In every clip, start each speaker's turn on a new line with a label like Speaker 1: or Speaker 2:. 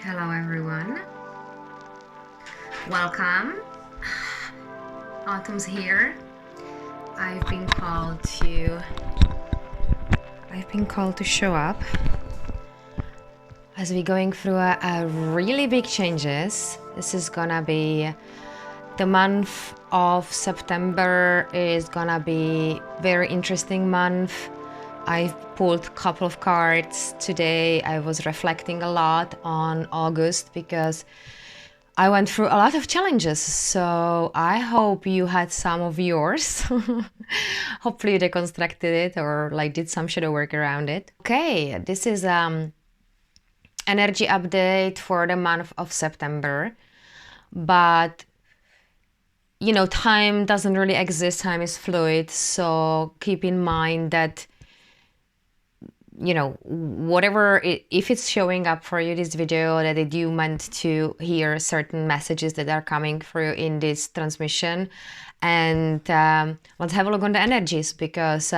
Speaker 1: Hello everyone, welcome. Autumn's here. I've been called to show up as we're going through a really big changes. This is gonna be the month of September is gonna be very interesting month. I've pulled a couple of cards today. I was reflecting a lot on August because I went through a lot of challenges, so I hope you had some of yours. Hopefully you deconstructed it or like did some shadow work around it. Okay, this is energy update for the month of September, but you know, time doesn't really exist, time is fluid, so keep in mind that you know, whatever if it's showing up for you, this video, that you meant to hear certain messages that are coming through in this transmission. And let's have a look on the energies, because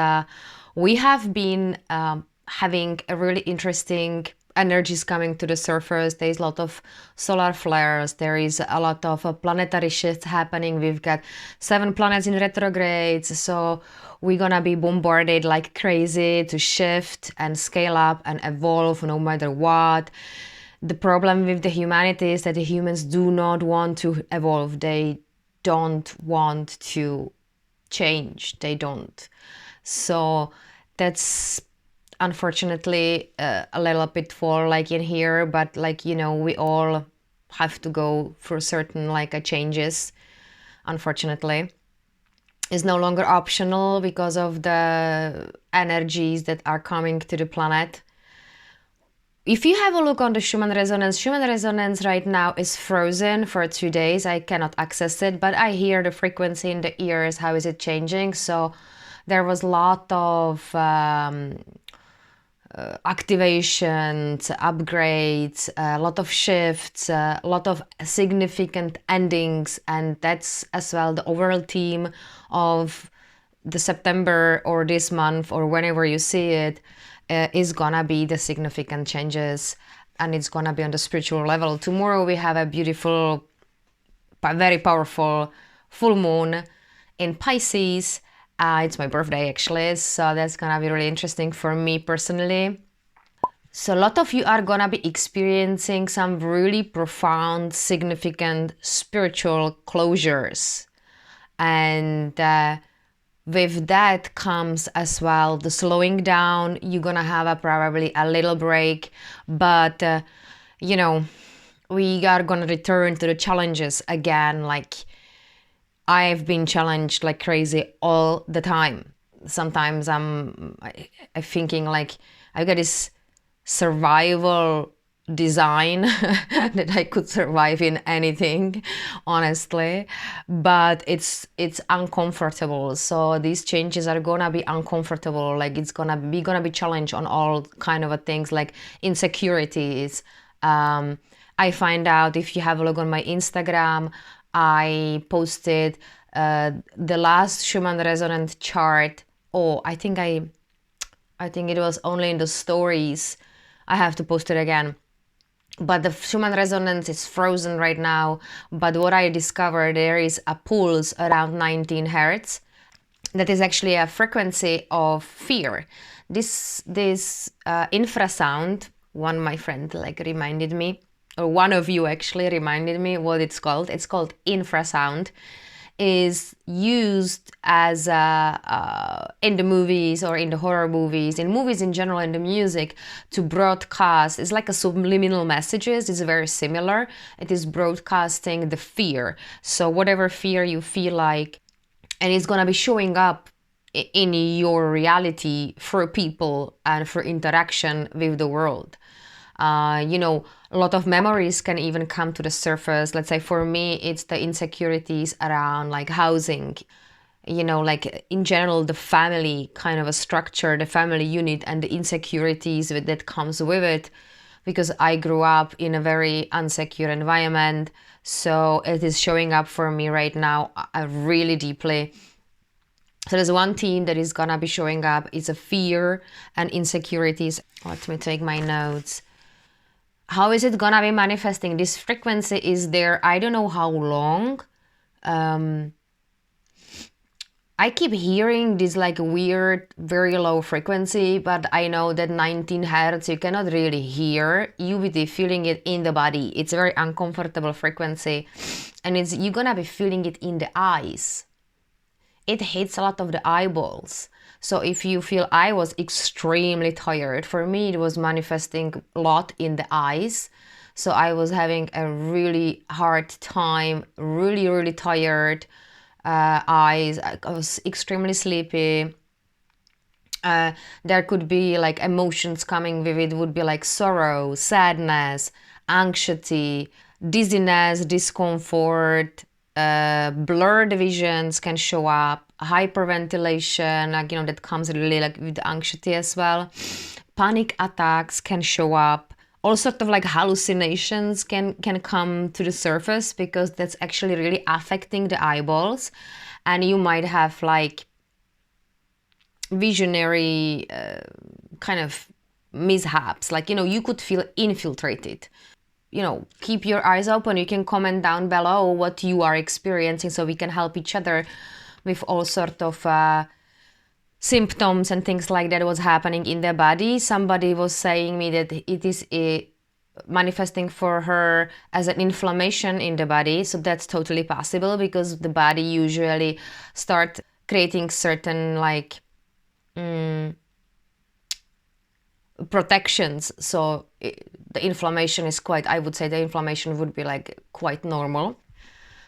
Speaker 1: we have been having a really interesting energies coming to the surface. There's a lot of solar flares, there is a lot of planetary shifts happening. We've got 7 planets in retrogrades, so we're gonna be bombarded like crazy to shift and scale up and evolve no matter what. The problem with the humanity is that the humans do not want to evolve. They don't want to change. They don't. So that's unfortunately a little pitfall like in here, but like, you know, we all have to go through certain like changes. Unfortunately, is no longer optional because of the energies that are coming to the planet. If you have a look on the Schumann Resonance right now is frozen for 2 days. I cannot access it, but I hear the frequency in the ears. How is it changing? So there was a lot of activations, upgrades, a lot of shifts, a lot of significant endings, and that's as well the overall theme of the September or this month or whenever you see it, is gonna be the significant changes, and it's gonna be on the spiritual level. Tomorrow we have a beautiful, very powerful full moon in Pisces. It's my birthday actually, so that's gonna be really interesting for me personally. So a lot of you are gonna be experiencing some really profound, significant spiritual closures. And with that comes as well the slowing down. You're gonna have probably a little break, but you know, we are gonna return to the challenges again. Like, I've been challenged like crazy all the time. Sometimes I'm thinking like I've got this survival design that I could survive in anything, honestly, but it's uncomfortable. So these changes are gonna be uncomfortable. Like, it's gonna be challenged on all kind of things like insecurities. I find out, if you have a look on my Instagram, I posted the last Schumann Resonance chart. Oh, I think it was only in the stories. I have to post it again. But the Schumann Resonance is frozen right now. But what I discovered, there is a pulse around 19 hertz. That is actually a frequency of fear. This infrasound, one of my friend like reminded me, or one of you actually reminded me what it's called. It's called infrasound. Is used as in the movies or in the horror movies, in movies in general, in the music, to broadcast. It's like a subliminal messages. It's very similar. It is broadcasting the fear. So whatever fear you feel like, and it's gonna be showing up in your reality for people and for interaction with the world. You know, a lot of memories can even come to the surface. Let's say for me, it's the insecurities around like housing, you know, like in general, the family kind of a structure, the family unit, and the insecurities that comes with it, because I grew up in a very unsecure environment. So it is showing up for me right now really deeply. So there's one theme that is gonna be showing up. It's a fear and insecurities. Let me take my notes. How is it gonna be manifesting? This frequency is there, I don't know how long. I keep hearing this like weird, very low frequency, but I know that 19 hertz you cannot really hear. You will be feeling it in the body. It's a very uncomfortable frequency, and you're gonna be feeling it in the eyes. It hits a lot of the eyeballs. So if you feel, I was extremely tired. For me, it was manifesting a lot in the eyes. So I was having a really hard time, really, really tired eyes. I was extremely sleepy. There could be like emotions coming with it, would be like sorrow, sadness, anxiety, dizziness, discomfort, blurred visions can show up, hyperventilation, like, you know, that comes really like with anxiety as well. Panic attacks can show up. All sort of like hallucinations can come to the surface because that's actually really affecting the eyeballs. And you might have like visionary kind of mishaps, like, you know, you could feel infiltrated. You know, keep your eyes open. You can comment down below what you are experiencing so we can help each other with all sort of symptoms and things like that was happening in their body. Somebody was saying me that it is manifesting for her as an inflammation in the body. So that's totally possible because the body usually start creating certain like protections. So the inflammation is quite, I would say the inflammation would be like quite normal.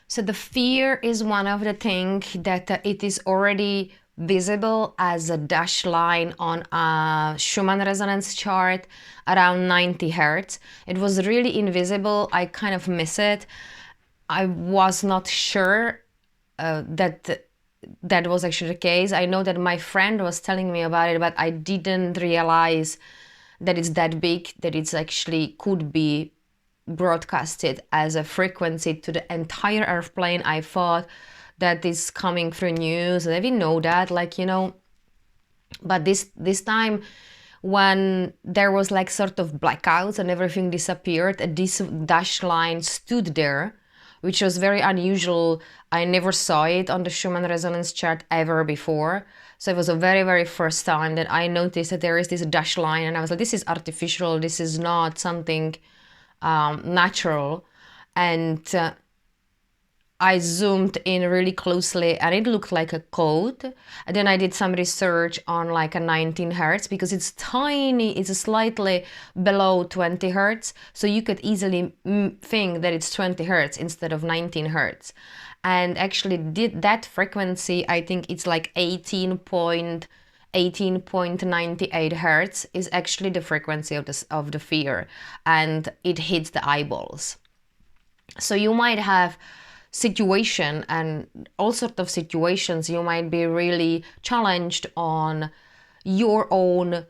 Speaker 1: So the fear is one of the things that it is already visible as a dashed line on a Schumann Resonance chart around 90 hertz. It was really invisible. I kind of miss it. I was not sure that that was actually the case. I know that my friend was telling me about it, but I didn't realize that it's that big, that it's actually could be broadcasted as a frequency to the entire earth plane. I thought that is coming through news, and I didn't know that, like, you know. But this time when there was like sort of blackouts and everything disappeared, this dash line stood there, which was very unusual. I never saw it on the Schumann Resonance chart ever before. So it was a very, very first time that I noticed that there is this dash line, and I was like, this is artificial, this is not something natural. And I zoomed in really closely and it looked like a code. And then I did some research on like a 19 hertz because it's tiny, it's slightly below 20 hertz. So you could easily think that it's 20 hertz instead of 19 hertz. And actually did that frequency, I think it's like 18.98 hertz is actually the frequency of the fear, and it hits the eyeballs. So you might have situation and all sorts of situations. You might be really challenged on your own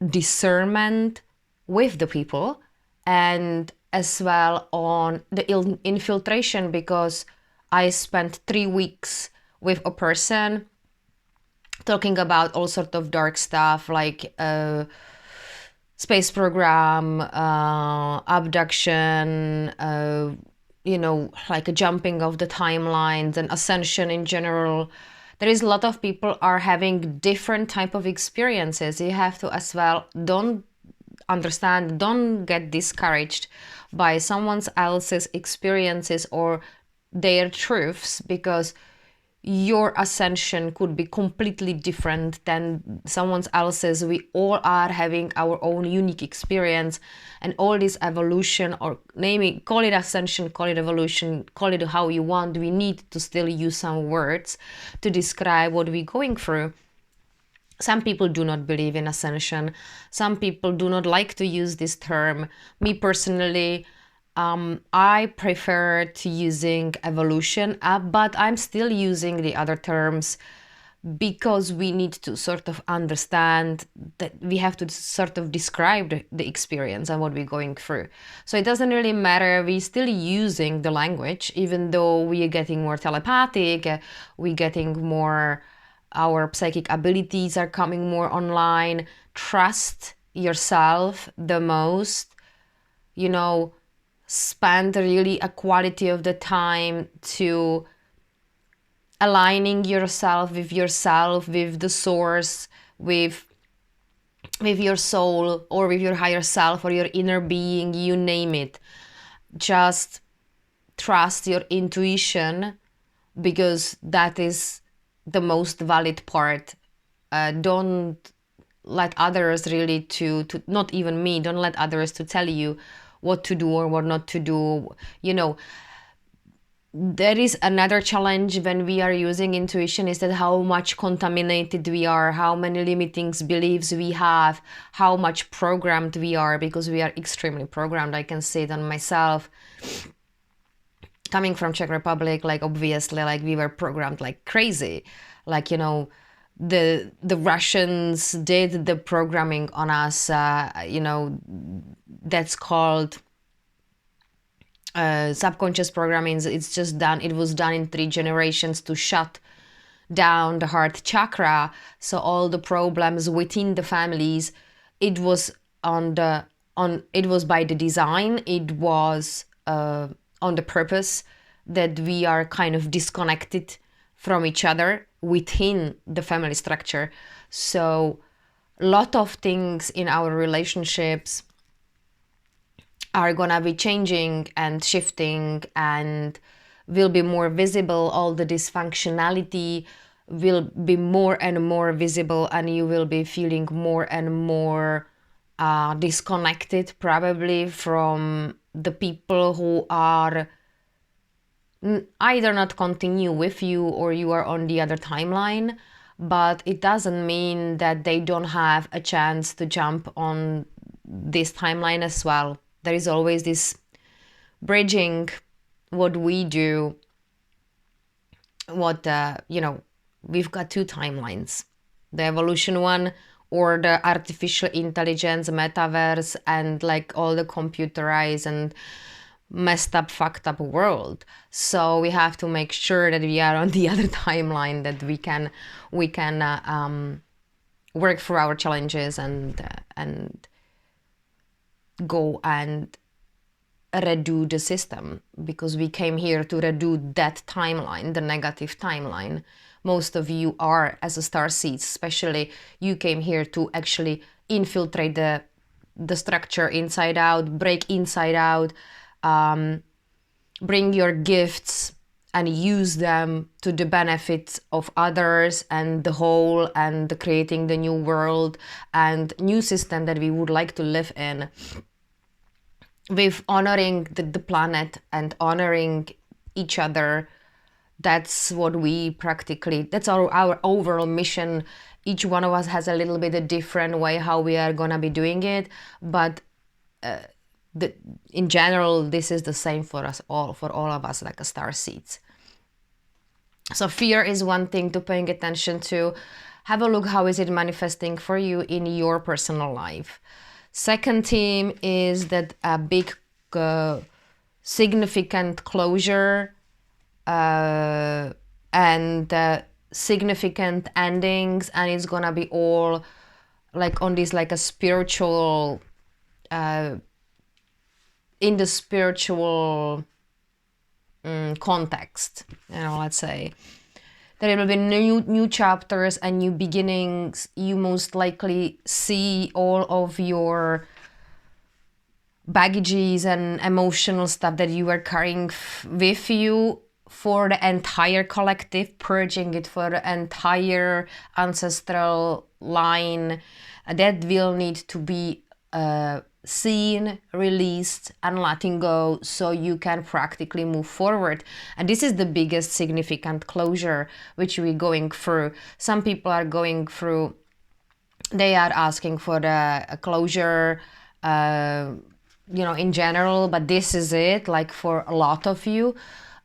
Speaker 1: discernment with the people, and as well on the infiltration, because I spent 3 weeks with a person talking about all sorts of dark stuff like space program, abduction, you know, like a jumping of the timelines and ascension in general. There is a lot of people are having different type of experiences. You have to as well, don't get discouraged by someone else's experiences or their truths, because your ascension could be completely different than someone else's. We all are having our own unique experience, and all this evolution, or call it ascension, call it evolution, call it how you want, we need to still use some words to describe what we're going through. Some people do not believe in ascension. Some people do not like to use this term. Me personally, I prefer to using evolution, but I'm still using the other terms because we need to sort of understand that we have to sort of describe the experience and what we're going through. So it doesn't really matter. We're still using the language, even though we are getting more telepathic, we're getting more, our psychic abilities are coming more online. Trust yourself the most. you know, spend really a quality of the time to aligning yourself, with the source, with your soul, or with your higher self, or your inner being, you name it. Just trust your intuition, because that is the most valid part. Don't let others really to not even me, don't let others to tell you what to do or what not to do. You know, there is another challenge when we are using intuition, is that how much contaminated we are, how many limiting beliefs we have, how much programmed we are, because we are extremely programmed. I can say it on myself. Coming from Czech Republic, like obviously, like we were programmed like crazy. Like, you know, the Russians did the programming on us. You know, that's called subconscious programming. It's just done. It was done in 3 generations to shut down the heart chakra. So all the problems within the families, it was it was by the design. It was on the purpose that we are kind of disconnected from each other within the family structure. So a lot of things in our relationships are gonna be changing and shifting, and will be more visible. All the dysfunctionality will be more and more visible, and you will be feeling more and more disconnected, probably, from the people who are either not continue with you, or you are on the other timeline. But it doesn't mean that they don't have a chance to jump on this timeline as well. There is always this bridging what we do. What you know, we've got 2 timelines: the evolution one, or the artificial intelligence, metaverse, and like all the computerized and messed up, fucked up world. So we have to make sure that we are on the other timeline, that we can work through our challenges and go and redo the system, because we came here to redo that timeline, the negative timeline. Most of you are, as a starseeds, especially, you came here to actually infiltrate the structure inside out, break inside out, bring your gifts and use them to the benefit of others and the whole, and creating the new world and new system that we would like to live in, with honoring the planet and honoring each other. That's what we practically, that's our overall mission. Each one of us has a little bit a different way how we are gonna be doing it, but in general, this is the same for us all, for all of us, like a star seeds. So fear is one thing to paying attention to. Have a look, how is it manifesting for you in your personal life. Second theme is that a big significant closure and significant endings, and it's gonna be all like on this, like a spiritual in the spiritual context, you know, let's say. There will be new chapters and new beginnings. You most likely see all of your baggages and emotional stuff that you are carrying with you for the entire collective, purging it for the entire ancestral line. That will need to be seen, released, and letting go, so you can practically move forward. And this is the biggest significant closure which we're going through. Some people are going through, they are asking for the closure, you know, in general, but this is it, like for a lot of you.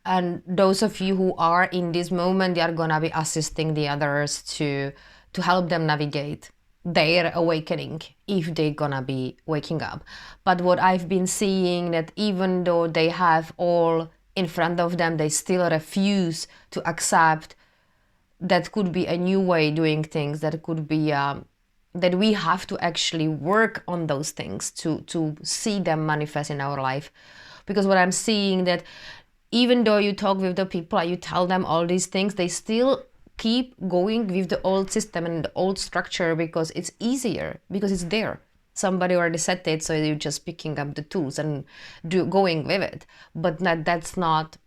Speaker 1: And those of you who are in this moment, they are gonna be assisting the others to help them navigate their awakening, if they're gonna be waking up. But what I've been seeing, that even though they have all in front of them, they still refuse to accept that could be a new way doing things, that could be that we have to actually work on those things to see them manifest in our life. Because what I'm seeing that even though you talk with the people, you tell them all these things, they still keep going with the old system and the old structure because it's easier, because it's there. Somebody already set it, so you're just picking up the tools and going with it. But that's not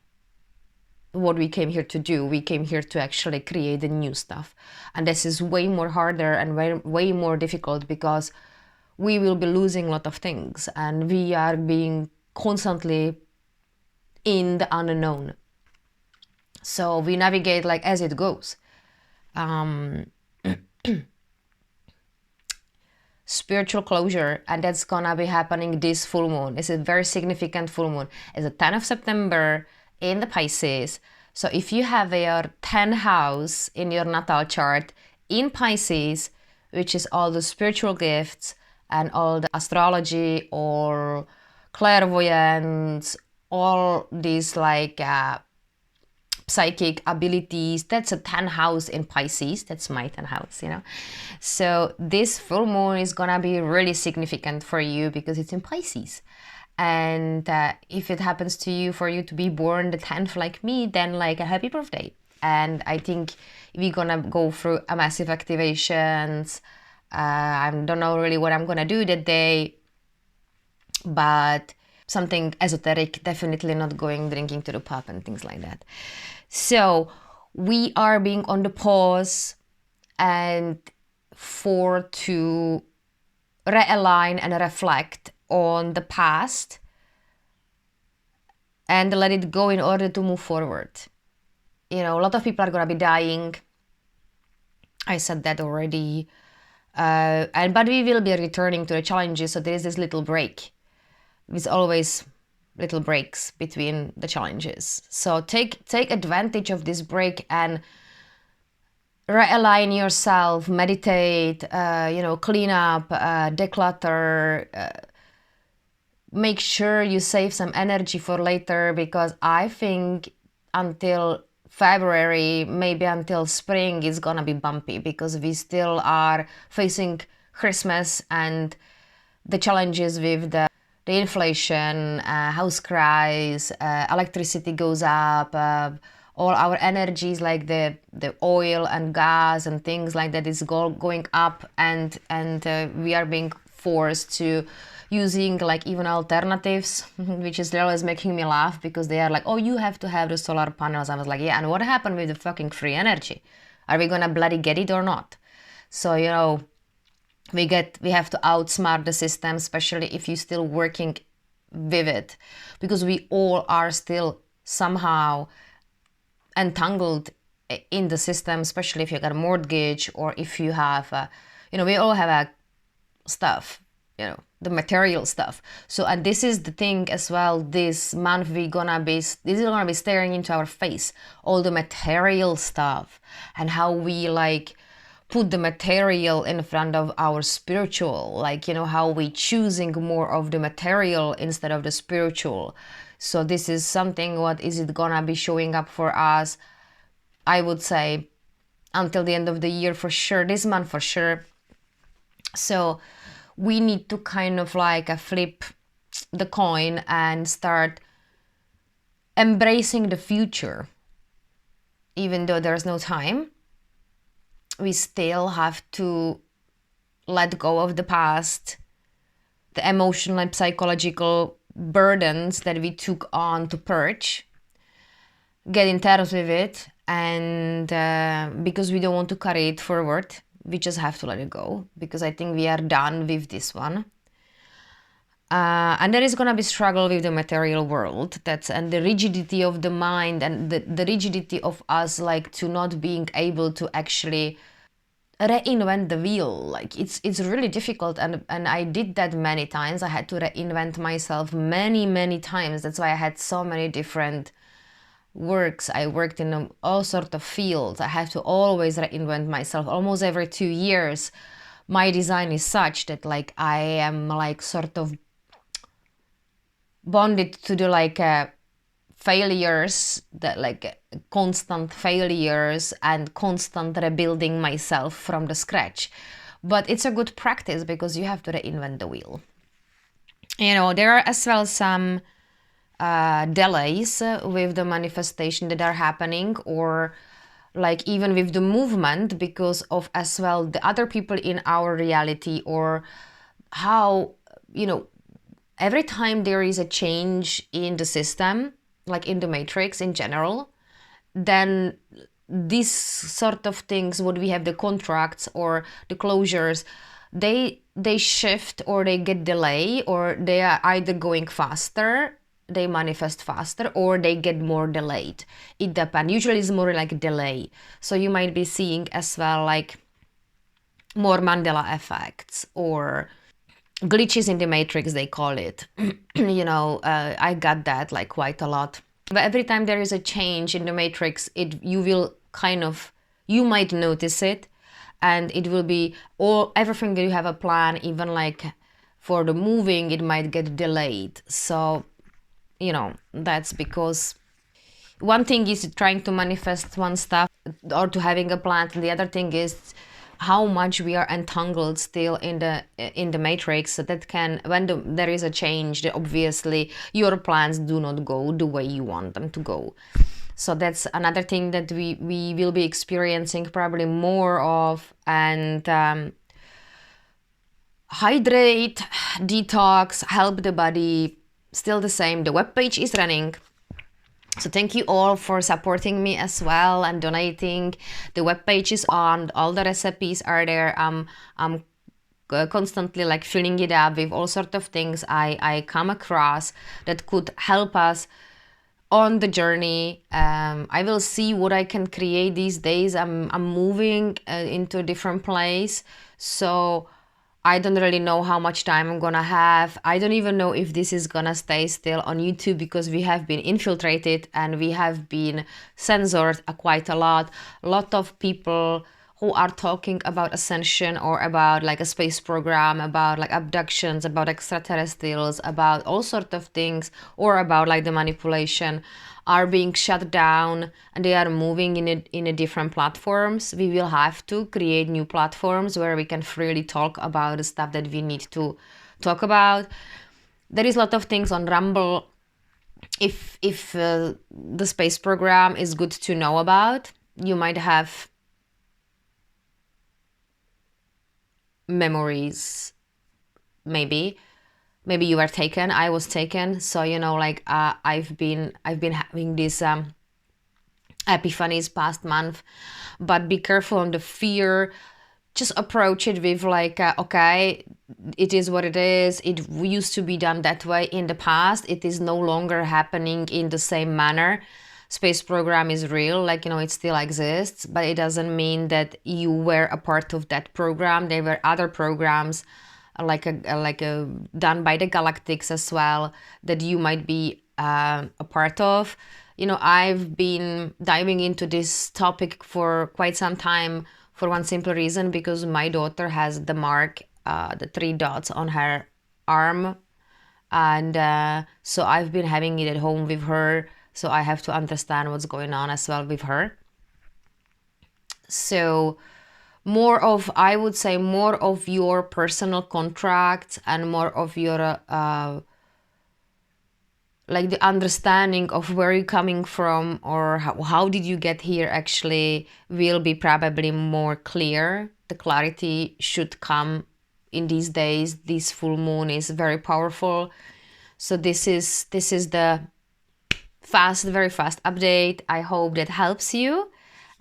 Speaker 1: what we came here to do. We came here to actually create the new stuff. And this is way more harder and way more difficult because we will be losing a lot of things and we are being constantly in the unknown. So we navigate like as it goes. Spiritual closure, and that's gonna be happening this full moon. It's a very significant full moon. It's the 10th of September in the Pisces. So if you have your 10th house in your natal chart in Pisces, which is all the spiritual gifts and all the astrology or clairvoyance, all these like psychic abilities, that's a 10th house in Pisces. That's my 10th house, you know. So this full moon is gonna be really significant for you because it's in Pisces. And if it happens to you, for you to be born the 10th like me, then like a happy birthday. And I think we're gonna go through a massive activations. I don't know really what I'm gonna do that day, but something esoteric, definitely not going drinking to the pub and things like that. So we are being on the pause and to realign and reflect on the past and let it go in order to move forward. You know, a lot of people are going to be dying. I said that already. But we will be returning to the challenges. So there is this little break. There's always little breaks between the challenges. So take advantage of this break and realign yourself, meditate, clean up, declutter, make sure you save some energy for later, because I think until February, maybe until spring, it's gonna be bumpy because we still are facing Christmas and the challenges with the inflation, house price, electricity goes up, all our energies like the oil and gas and things like that is going up, and we are being forced to using like even alternatives, which is always making me laugh because they are like, oh, you have to have the solar panels. I was like, yeah, and what happened with the fucking free energy? Are we gonna bloody get it or not? So, you know, we have to outsmart the system, especially if you're still working with it, because we all are still somehow entangled in the system, especially if you got a mortgage or if you have, we all have a stuff, the material stuff. So, and this is the thing as well, this month this is gonna be staring into our face, all the material stuff and how we like put the material in front of our spiritual, like, how we choosing more of the material instead of the spiritual. So this is something, what is it gonna be showing up for us, I would say, until the end of the year for sure, this month for sure. So we need to kind of like flip the coin and start embracing the future. Even though there's no time, we still have to let go of the past, the emotional and psychological burdens that we took on to purge, get in terms with it, and because we don't want to carry it forward, we just have to let it go, because I think we are done with this one. And there is going to be struggle with the material world, and the rigidity of the mind and the rigidity of us, like, to not being able to actually reinvent the wheel. Like, it's really difficult, and I did that many times. I had to reinvent myself many times. That's why I had so many different works. I worked in all sorts of fields. I have to always reinvent myself almost every 2 years. My design is such that like I am like sort of bonded to the like failures, that like constant failures and constant rebuilding myself from the scratch. But it's a good practice because you have to reinvent the wheel. You know, there are as well some delays with the manifestation that are happening, or like even with the movement, because of as well the other people in our reality, or how, you know, every time there is a change in the system, like in the matrix in general, then these sort of things, what we have, the contracts or the closures, they shift or they get delay, or they are either going faster, they manifest faster, or they get more delayed. It depends. Usually it's more like delay. So you might be seeing as well like more Mandela effects or glitches in the matrix, they call it. You know, I got that like quite a lot. But every time there is a change in the matrix, you will kind of, you might notice it, and it will be all, everything that you have a plan, even like for the moving, it might get delayed. So, you know, that's because one thing is trying to manifest one stuff or to having a plan, and the other thing is how much we are entangled still in the matrix. So that can, when there is a change, obviously your plans do not go the way you want them to go. So that's another thing that we will be experiencing probably more of. And hydrate, detox, help the body, still the same. The webpage is running. So thank you all for supporting me as well and donating. The webpage is on, all the recipes are there. I'm constantly like filling it up with all sorts of things I come across that could help us on the journey. I will see what I can create these days. I'm moving into a different place, so I don't really know how much time I'm gonna have. I don't even know if this is gonna stay still on YouTube, because we have been infiltrated and we have been censored quite a lot. A lot of people who are talking about ascension or about like a space program, about like abductions, about extraterrestrials, about all sorts of things, or about like the manipulation, are being shut down, and they are moving in a different platforms. We will have to create new platforms where we can freely talk about the stuff that we need to talk about. There is a lot of things on Rumble. If the space program is good to know about, you might have memories. Maybe you were taken. I was taken. So you know, like I've been having these epiphanies past month. But be careful on the fear. Just approach it with like okay, it is what it is. It used to be done that way in the past. It is no longer happening in the same manner. Space program is real, like, you know, it still exists, but it doesn't mean that you were a part of that program. There were other programs like a done by the galactics as well that you might be a part of. You know, I've been diving into this topic for quite some time for one simple reason, because my daughter has the mark, the 3 dots on her arm, and so I've been having it at home with her, so I have to understand what's going on as well with her. So more of, I would say, more of your personal contracts and more of your like the understanding of where you're coming from, or how did you get here, actually will be probably more clear. The clarity should come in these days. This full moon is very powerful. So this is the very fast update. I hope that helps you.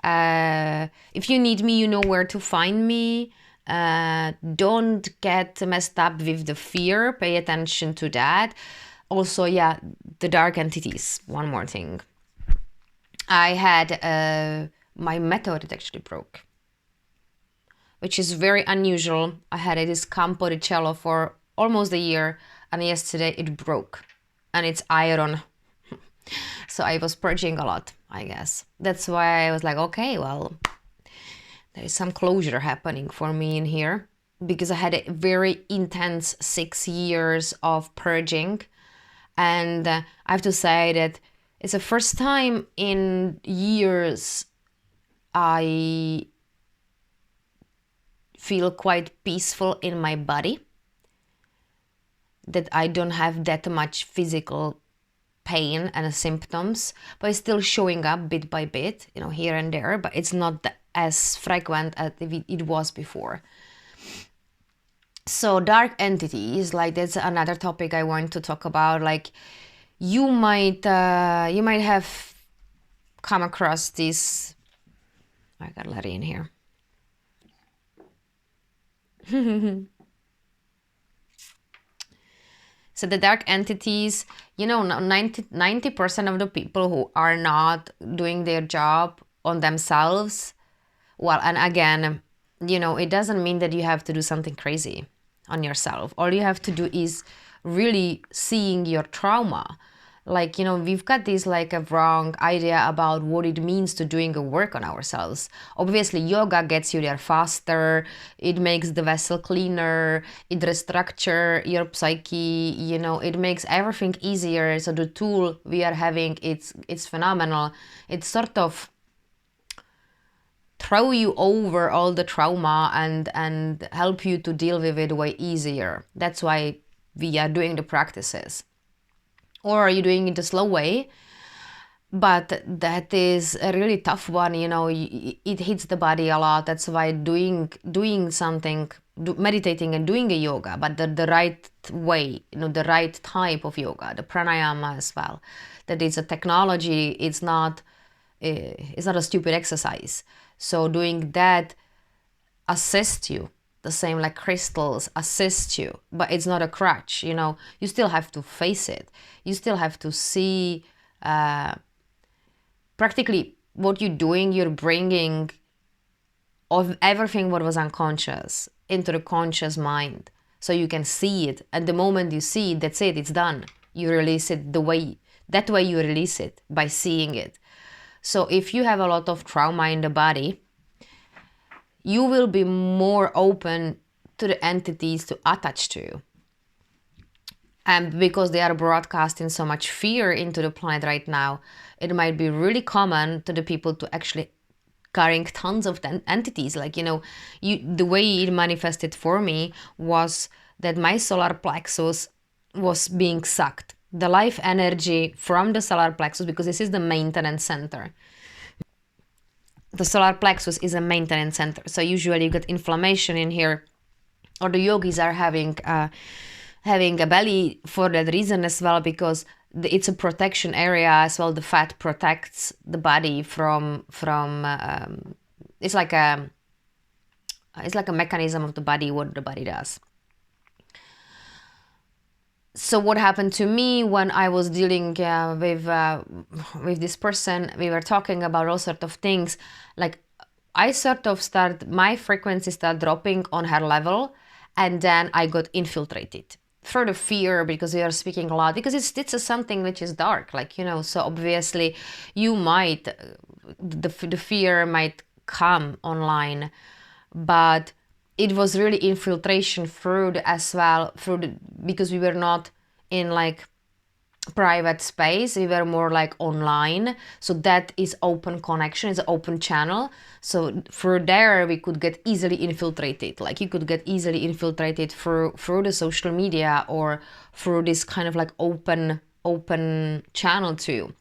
Speaker 1: If you need me, you know where to find me. Don't get messed up with the fear. Pay attention to that. Also, yeah, the dark entities. One more thing. I had my method actually broke, which is very unusual. I had this campo di cello for almost a year, and yesterday it broke, and it's iron. So I was purging a lot, I guess. That's why I was like, okay, well, there is some closure happening for me in here, because I had a very intense 6 years of purging. And I have to say that it's the first time in years I feel quite peaceful in my body, that I don't have that much physical pain and symptoms, but it's still showing up bit by bit, here and there, but it's not as frequent as it was before. So dark entities, like, that's another topic I want to talk about. Like, you might have come across this. I got Larry in here. So the dark entities, 90% of the people who are not doing their job on themselves, well, and again, it doesn't mean that you have to do something crazy on yourself. All you have to do is really seeing your trauma. Like, we've got this like a wrong idea about what it means to doing a work on ourselves. Obviously, yoga gets you there faster. It makes the vessel cleaner. It restructures your psyche. It makes everything easier. So the tool we are having, it's phenomenal. It's sort of throw you over all the trauma and help you to deal with it way easier. That's why we are doing the practices. Or are you doing it the slow way? But that is a really tough one, it hits the body a lot. That's why doing something, meditating and doing a yoga, but the right way, the right type of yoga, the pranayama as well, that it's a technology, it's not a stupid exercise. So doing that assists you. The same like crystals assist you, but it's not a crutch, you still have to face it. You still have to see practically what you're doing. You're bringing of everything what was unconscious into the conscious mind, so you can see it. And the moment you see it, that's it, it's done. You release it that way you release it, by seeing it. So if you have a lot of trauma in the body, you will be more open to the entities to attach to you. And because they are broadcasting so much fear into the planet right now, it might be really common to the people to actually carrying tons of entities. Like, the way it manifested for me was that my solar plexus was being sucked. The life energy from the solar plexus, because this is the maintenance center. The solar plexus is a maintenance center. So usually you get inflammation in here, or the yogis are having a belly for that reason as well, because it's a protection area as well. The fat protects the body from it's like a mechanism of the body, what the body does. So what happened to me when I was dealing with this person, we were talking about all sorts of things. Like, I sort of my frequency started dropping on her level, and then I got infiltrated through the fear, because we are speaking a lot, because it's something which is dark, like, so obviously you might, the fear might come online, but it was really infiltration through as well, because we were not in like private space, we were more like online. So that is open connection, it's an open channel. So through there we could get easily infiltrated. Like, you could get easily infiltrated through the social media, or through this kind of like open channel too.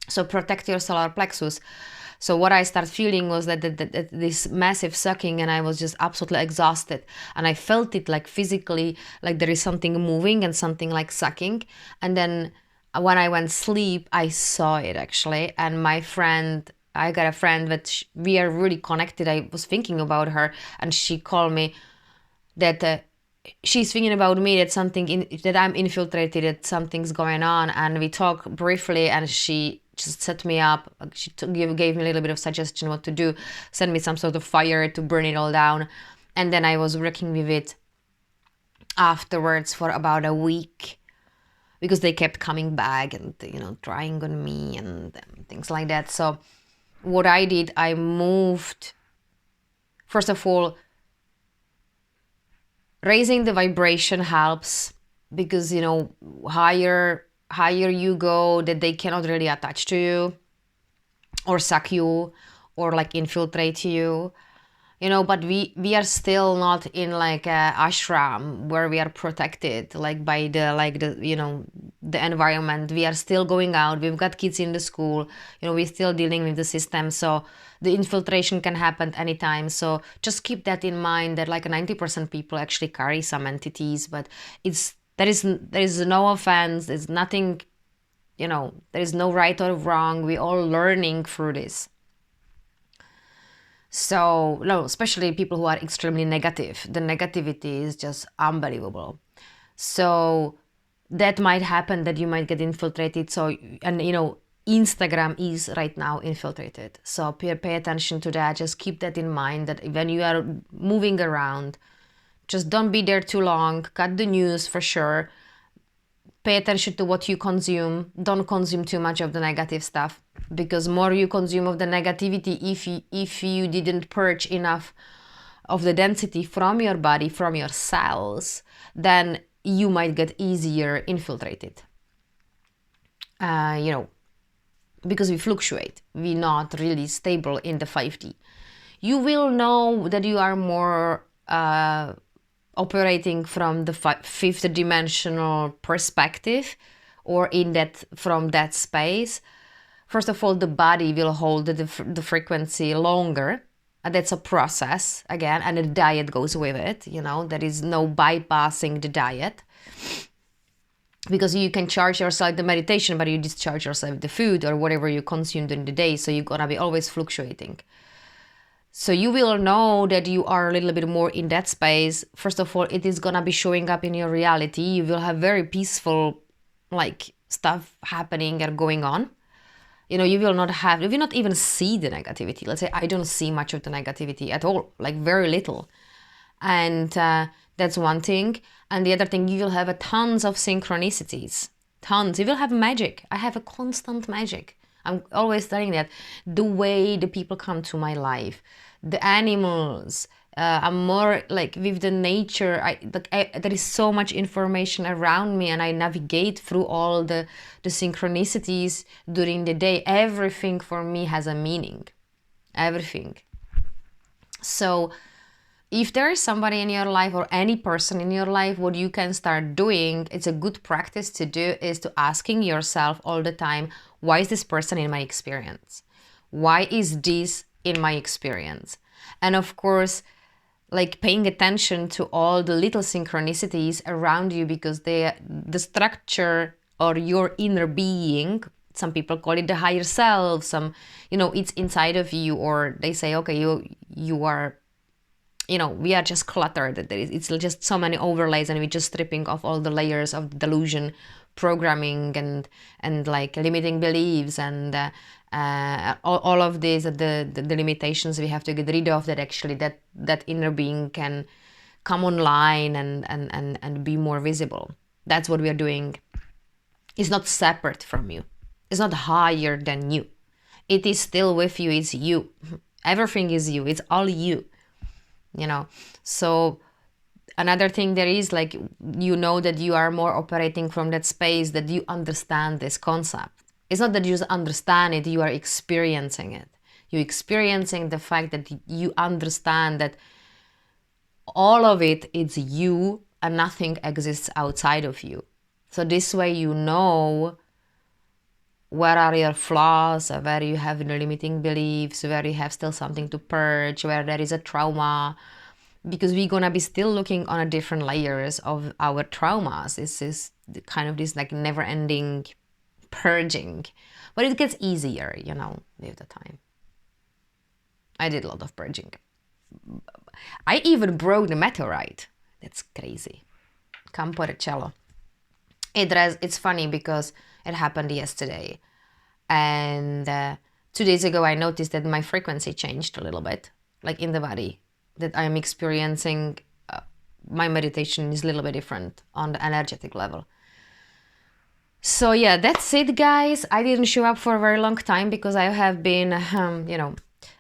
Speaker 1: So protect your solar plexus. So what I started feeling was that this massive sucking, and I was just absolutely exhausted. And I felt it like physically, like there is something moving and something like sucking. And then when I went sleep, I saw it actually. And my friend, I got a friend that we are really connected. I was thinking about her, and she called me that she's thinking about me, that that I'm infiltrated, that something's going on. And we talked briefly, and she just set me up. She gave me a little bit of suggestion what to do, send me some sort of fire to burn it all down. And then I was working with it afterwards for about a week, because they kept coming back and, trying on me and things like that. So what I did, I moved, first of all, raising the vibration helps, because, higher you go, that they cannot really attach to you or suck you or like infiltrate you. you know, but we are still not in like a ashram where we are protected like by the you know, the environment. We are still going out, we've got kids in the school, you know, we're still dealing with the system, so the infiltration can happen anytime. So just keep that in mind, that like 90% people actually carry some entities, but there is no offense, there's nothing, you know, there is no right or wrong, we're all learning through this. So, no, especially people who are extremely negative. The negativity is just unbelievable. So that might happen, that you might get infiltrated. So, and you know, Instagram is right now infiltrated. So pay attention to that. Just keep that in mind, that when you are moving around, just don't be there too long. Cut the news for sure. Pay attention to what you consume. Don't consume too much of the negative stuff, because more you consume of the negativity, if you didn't purge enough of the density from your body, from your cells, then you might get easier infiltrated. You know, because we fluctuate, we're not really stable in the 5D. You will know that you are more operating from the fifth dimensional perspective, or in that, from that space. First of all, the body will hold the frequency longer, and that's a process again, and the diet goes with it. You know, there is no bypassing the diet, because you can charge yourself the meditation, but you discharge yourself the food or whatever you consume during the day, so you're gonna be always fluctuating. So you will know that you are a little bit more in that space. First of all, it is gonna be showing up in your reality. You will have very peaceful, like, stuff happening and going on. You know, you will not even see the negativity. Let's say I don't see much of the negativity at all, like very little. And that's one thing. And the other thing, you will have tons of synchronicities. Tons. You will have magic. I have a constant magic. I'm always telling that. The way the people come to my life, the animals, I'm more like with the nature. There is so much information around me, and I navigate through all the synchronicities during the day. Everything for me has a meaning. Everything. So if there is somebody in your life, or any person in your life, what you can start doing, it's a good practice to do, is to asking yourself all the time, why is this person in my experience? Why is this in my experience? And of course, like paying attention to all the little synchronicities around you, because the structure, or your inner being, some people call it the higher self, some, you know, it's inside of you, or they say, okay, you are, you know, we are just cluttered. It's just so many overlays, and we're just stripping off all the layers of delusion, programming, and like limiting beliefs, and all of these, the limitations we have to get rid of, that actually that inner being can come online and be more visible. That's what we are doing. It's not separate from you. It's not higher than you. It is still with you. It's you. Everything is you. It's all you. You know, so another thing there is, like, you know that you are more operating from that space, that you understand this concept. It's not that you just understand it, you are experiencing it. You're experiencing the fact that you understand that all of it is you, and nothing exists outside of you. So this way you know where are your flaws, where you have the limiting beliefs, where you have still something to purge, where there is a trauma, because we're gonna be still looking on a different layers of our traumas. This is kind of this like never-ending purging, but it gets easier, you know, with the time. I did a lot of purging. I even broke the meteorite. That's crazy. Camporecello. It's funny because it happened yesterday, and 2 days ago I noticed that my frequency changed a little bit, like in the body, that I'm experiencing. My meditation is a little bit different on the energetic level. So yeah, that's it, guys. I didn't show up for a very long time because I have been, you know,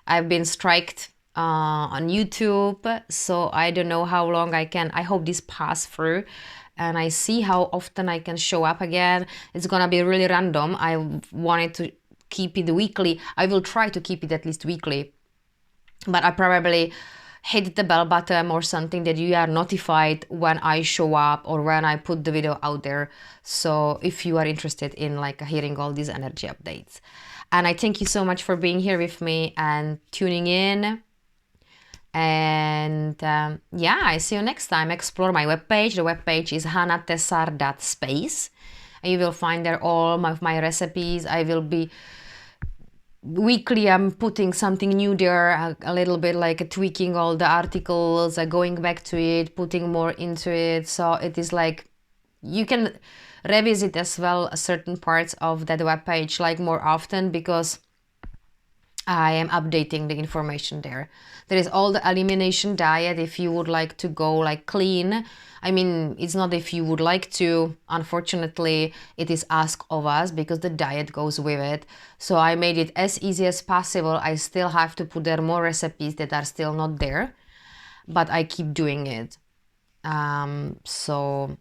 Speaker 1: I've been striked on YouTube, so I don't know how long I can. I hope this pass through, and I see how often I can show up again. It's gonna be really random. I wanted to keep it weekly. I will try to keep it at least weekly, but I probably hit the bell button or something that you are notified when I show up or when I put the video out there. So if you are interested in like hearing all these energy updates. And I thank you so much for being here with me and tuning in. And yeah, I see you next time. Explore my webpage. The webpage is hanatesar.space. And you will find there all of my recipes. I will be weekly, I'm putting something new there, a little bit like tweaking all the articles, going back to it, putting more into it. So it is like you can revisit as well certain parts of that webpage like more often, because I am updating the information there. There is all the elimination diet if you would like to go like clean. I mean, it's not if you would like to, unfortunately, it is asked of us because the diet goes with it. So I made it as easy as possible. I still have to put there more recipes that are still not there, but I keep doing it. So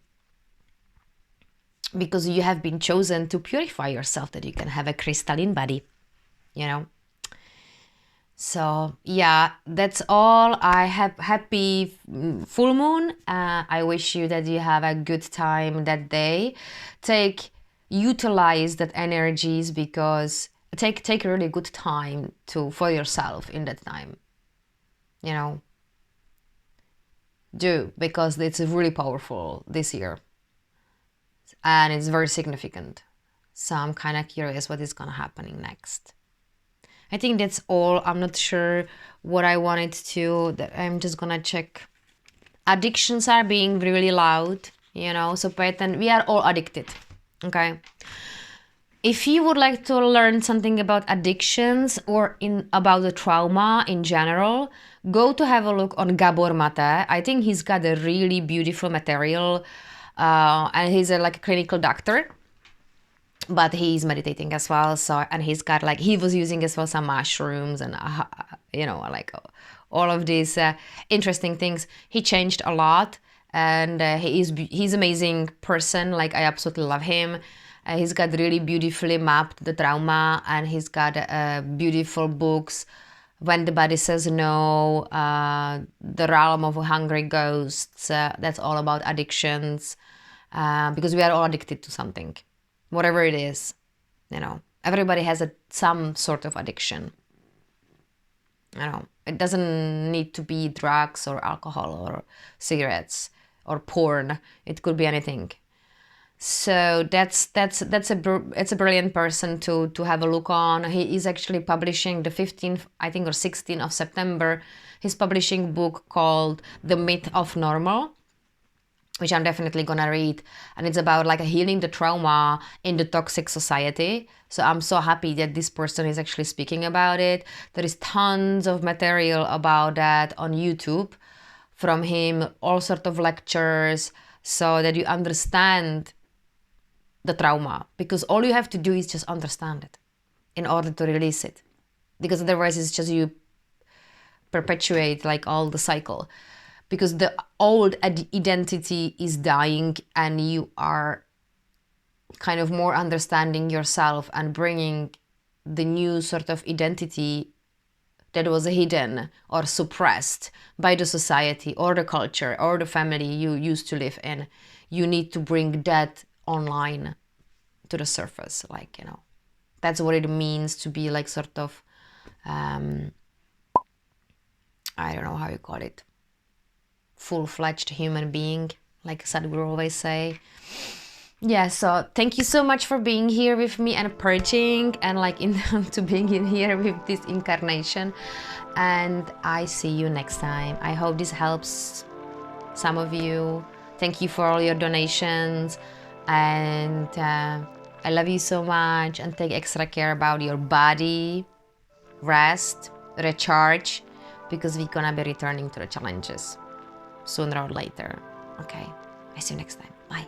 Speaker 1: because you have been chosen to purify yourself, that you can have a crystalline body, you know. So yeah, that's all. I have happy full moon. I wish you that you have a good time that day. Utilize that energies, because take really good time for yourself in that time. You know, because it's really powerful this year, and it's very significant. So I'm kind of curious what is gonna happen next. I think that's all. I'm not sure what I wanted to. I'm just gonna check. Addictions are being really loud, you know, so pattern, we are all addicted, okay? If you would like to learn something about addictions or about the trauma in general, go to have a look on Gabor Mate. I think he's got a really beautiful material, and he's like a clinical doctor, but he's meditating as well. So, and he's got like, he was using as well some mushrooms and you know, like all of these interesting things. He changed a lot, and he's amazing person. Like, I absolutely love him. He's got really beautifully mapped the trauma, and he's got beautiful books. When the Body Says No, The Realm of Hungry Ghosts. That's all about addictions, because we are all addicted to something. Whatever it is, you know, everybody has some sort of addiction. You know, it doesn't need to be drugs or alcohol or cigarettes or porn. It could be anything. So it's a brilliant person to have a look on. He is actually publishing the 15th, I think, or 16th of September. He's publishing a book called The Myth of Normal, which I'm definitely gonna read. And it's about like healing the trauma in the toxic society. So I'm so happy that this person is actually speaking about it. There is tons of material about that on YouTube from him, all sorts of lectures, so that you understand the trauma. Because all you have to do is just understand it in order to release it. Because otherwise it's just you perpetuate like all the cycle. Because the old identity is dying, and you are kind of more understanding yourself and bringing the new sort of identity that was hidden or suppressed by the society or the culture or the family you used to live in. You need to bring that online to the surface, like, you know. That's what it means to be like sort of, I don't know how you call it, full-fledged human being, like Sadhguru always say. Yeah, so thank you so much for being here with me and purging and like to being in here with this incarnation. And I see you next time. I hope this helps some of you. Thank you for all your donations, and I love you so much, and take extra care about your body, rest, recharge, because we're gonna be returning to the challenges sooner or later. Okay, I see you next time. Bye.